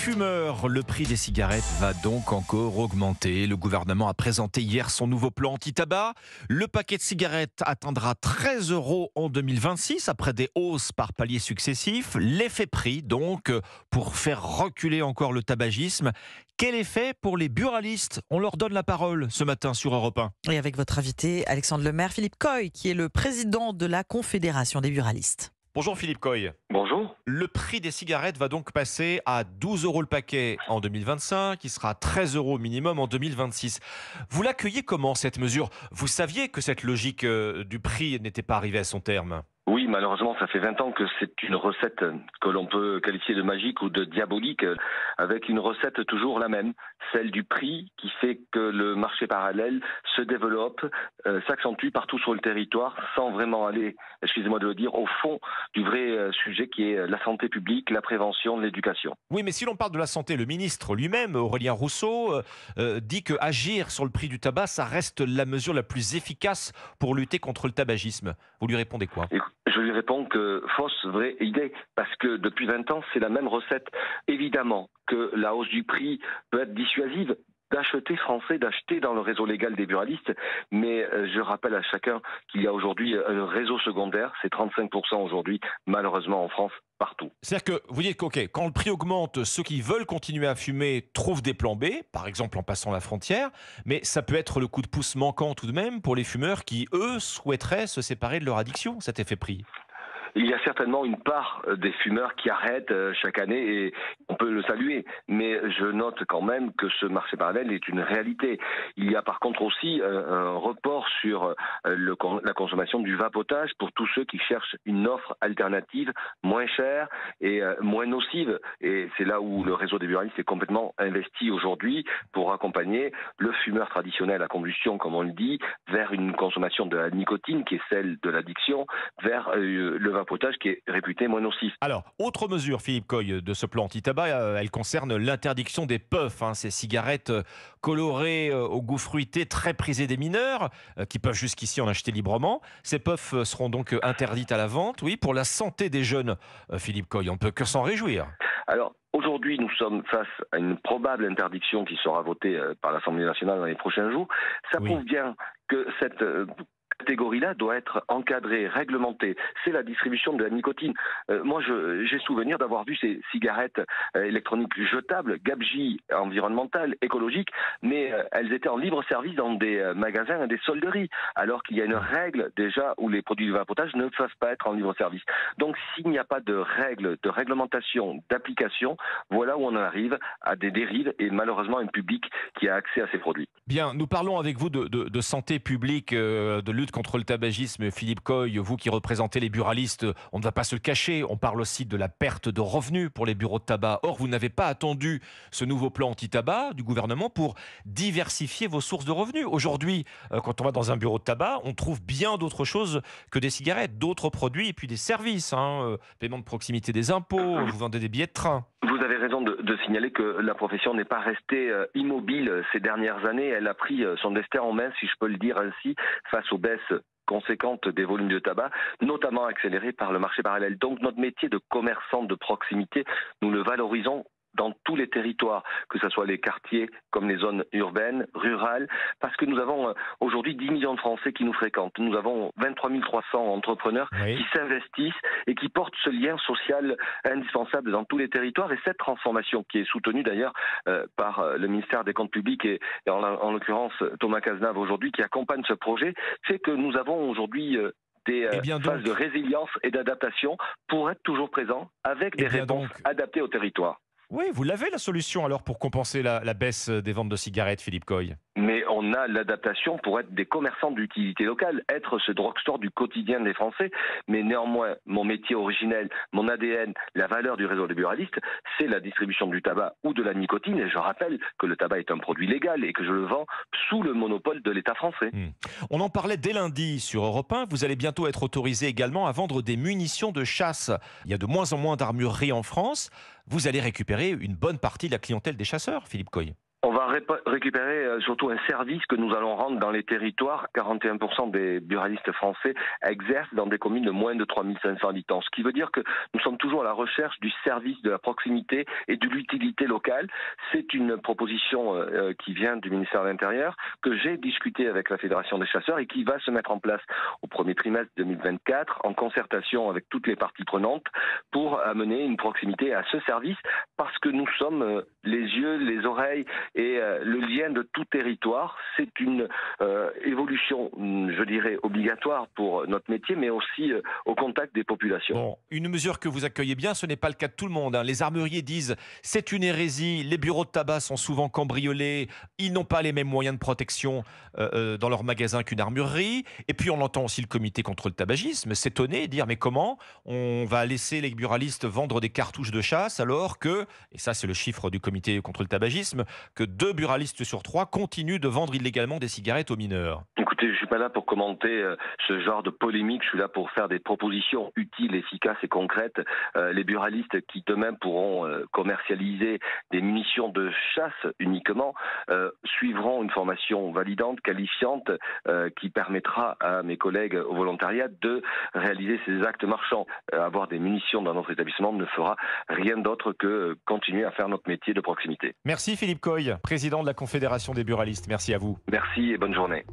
fumeurs, le prix des cigarettes va donc encore augmenter. Le gouvernement a présenté hier son nouveau plan anti-tabac. Le paquet de cigarettes atteindra 13 € en 2026 après des hausses par paliers successifs. L'effet prix donc pour faire reculer encore le tabagisme. Quel effet pour les buralistes? On leur donne la parole ce matin sur Europe 1. Et avec votre invité Alexandre Lemaire, Philippe Coy, qui est le président de la Confédération des buralistes. Bonjour Philippe Coy. Bonjour. Le prix des cigarettes va donc passer à 12 € le paquet en 2025, il sera à 13 € minimum en 2026. Vous l'accueillez comment cette mesure? Vous saviez que cette logique du prix n'était pas arrivée à son terme? Oui, malheureusement, ça fait 20 ans que c'est une recette que l'on peut qualifier de magique ou de diabolique, avec une recette toujours la même, celle du prix qui fait que le marché parallèle se développe, s'accentue partout sur le territoire, sans vraiment aller, excusez-moi de le dire, au fond du vrai sujet qui est la santé publique, la prévention, l'éducation. Oui, mais si l'on parle de la santé, le ministre lui-même, Aurélien Rousseau, dit que agir sur le prix du tabac, ça reste la mesure la plus efficace pour lutter contre le tabagisme. Vous lui répondez quoi? Je lui réponds que fausse vraie idée, parce que depuis 20 ans, c'est la même recette. Évidemment que la hausse du prix peut être dissuasive d'acheter français, d'acheter dans le réseau légal des buralistes, mais je rappelle à chacun qu'il y a aujourd'hui un réseau secondaire, c'est 35% aujourd'hui, malheureusement en France, partout. C'est-à-dire que vous dites que quand le prix augmente, ceux qui veulent continuer à fumer trouvent des plans B, par exemple en passant la frontière, mais ça peut être le coup de pouce manquant tout de même pour les fumeurs qui, eux, souhaiteraient se séparer de leur addiction, cet effet prix. Il y a certainement une part des fumeurs qui arrêtent chaque année et on peut le saluer. Mais je note quand même que ce marché parallèle est une réalité. Il y a par contre aussi un report sur la consommation du vapotage pour tous ceux qui cherchent une offre alternative moins chère et moins nocive. Et c'est là où le réseau des buralistes est complètement investi aujourd'hui pour accompagner le fumeur traditionnel à combustion, comme on le dit, vers une consommation de la nicotine qui est celle de l'addiction, vers le vapotage qui est réputé moins nocif. Alors, autre mesure, Philippe Coy, de ce plan anti-tabac, elle concerne l'interdiction des puffs, ces cigarettes colorées au goût fruité, très prisées des mineurs, qui peuvent jusqu'ici en acheter librement. Ces puffs seront donc interdites à la vente, oui, pour la santé des jeunes. Philippe Coy, on ne peut que s'en réjouir. Alors, aujourd'hui, nous sommes face à une probable interdiction qui sera votée par l'Assemblée nationale dans les prochains jours. Ça prouve bien que cette catégorie-là doit être encadrée, réglementée. C'est la distribution de la nicotine. Moi, j'ai souvenir d'avoir vu ces cigarettes électroniques jetables, gabegie environnementale, écologique, mais elles étaient en libre service dans des magasins et des solderies, alors qu'il y a une règle déjà où les produits de vapotage ne peuvent pas être en libre service. Donc, s'il n'y a pas de règles, de réglementation, d'application, voilà où on en arrive à des dérives et malheureusement un public qui a accès à ces produits. Bien, nous parlons avec vous de santé publique, de lutte contre le tabagisme. Philippe Coy, vous qui représentez les buralistes, on ne va pas se le cacher, on parle aussi de la perte de revenus pour les bureaux de tabac. Or, vous n'avez pas attendu ce nouveau plan anti-tabac du gouvernement pour diversifier vos sources de revenus. Aujourd'hui, quand on va dans un bureau de tabac, on trouve bien d'autres choses que des cigarettes, d'autres produits et puis des services, paiement de proximité des impôts, vous vendez des billets de train. Vous avez raison de signaler que la profession n'est pas restée immobile ces dernières années. Elle a pris son destin en main, si je peux le dire ainsi, face aux baisses conséquentes des volumes de tabac, notamment accélérées par le marché parallèle. Donc notre métier de commerçant de proximité, nous le valorisons dans tous les territoires, que ce soit les quartiers comme les zones urbaines, rurales, parce que nous avons aujourd'hui 10 millions de Français qui nous fréquentent. Nous avons 23 300 entrepreneurs qui s'investissent et qui portent ce lien social indispensable dans tous les territoires. Et cette transformation, qui est soutenue d'ailleurs par le ministère des Comptes publics et en l'occurrence Thomas Cazenave aujourd'hui, qui accompagne ce projet, fait que nous avons aujourd'hui des phases de résilience et d'adaptation pour être toujours présents avec des réponses adaptées au territoire. Oui, vous l'avez la solution alors pour compenser la baisse des ventes de cigarettes, Philippe Coy. Mais on a l'adaptation pour être des commerçants d'utilité locale, être ce drugstore du quotidien des Français. Mais néanmoins, mon métier originel, mon ADN, la valeur du réseau des buralistes, c'est la distribution du tabac ou de la nicotine. Et je rappelle que le tabac est un produit légal et que je le vends sous le monopole de l'État français. On en parlait dès lundi sur Europe 1. Vous allez bientôt être autorisé également à vendre des munitions de chasse. Il y a de moins en moins d'armureries en France. Vous allez récupérer une bonne partie de la clientèle des chasseurs, Philippe Coy. On va récupérer surtout un service que nous allons rendre dans les territoires. 41% des buralistes français exercent dans des communes de moins de 3500 habitants. Ce qui veut dire que nous sommes toujours à la recherche du service, de la proximité et de l'utilité locale. C'est une proposition qui vient du ministère de l'Intérieur, que j'ai discuté avec la Fédération des chasseurs et qui va se mettre en place au premier trimestre 2024 en concertation avec toutes les parties prenantes pour amener une proximité à ce service, parce que nous sommes les yeux, les oreilles et le lien de tout territoire. C'est une évolution, je dirais, obligatoire pour notre métier, mais aussi au contact des populations. Bon, une mesure que vous accueillez bien, ce n'est pas le cas de tout le monde, hein. Les armuriers disent c'est une hérésie, les bureaux de tabac sont souvent cambriolés, ils n'ont pas les mêmes moyens de protection dans leur magasin qu'une armurerie. Et puis on entend aussi le comité contre le tabagisme s'étonner et dire mais comment on va laisser les buralistes vendre des cartouches de chasse alors que, et ça c'est le chiffre du comité contre le tabagisme, que 2 buralistes sur 3 continuent de vendre illégalement des cigarettes aux mineurs. Écoutez, je ne suis pas là pour commenter ce genre de polémique, je suis là pour faire des propositions utiles, efficaces et concrètes. Les buralistes qui demain pourront commercialiser des munitions de chasse uniquement suivront une formation validante, qualifiante, qui permettra à mes collègues au volontariat de réaliser ces actes marchands. Avoir des munitions dans notre établissement ne fera rien d'autre que continuer à faire notre métier de proximité. Merci Philippe Coy, président de la Confédération des buralistes. Merci à vous. Merci et bonne journée.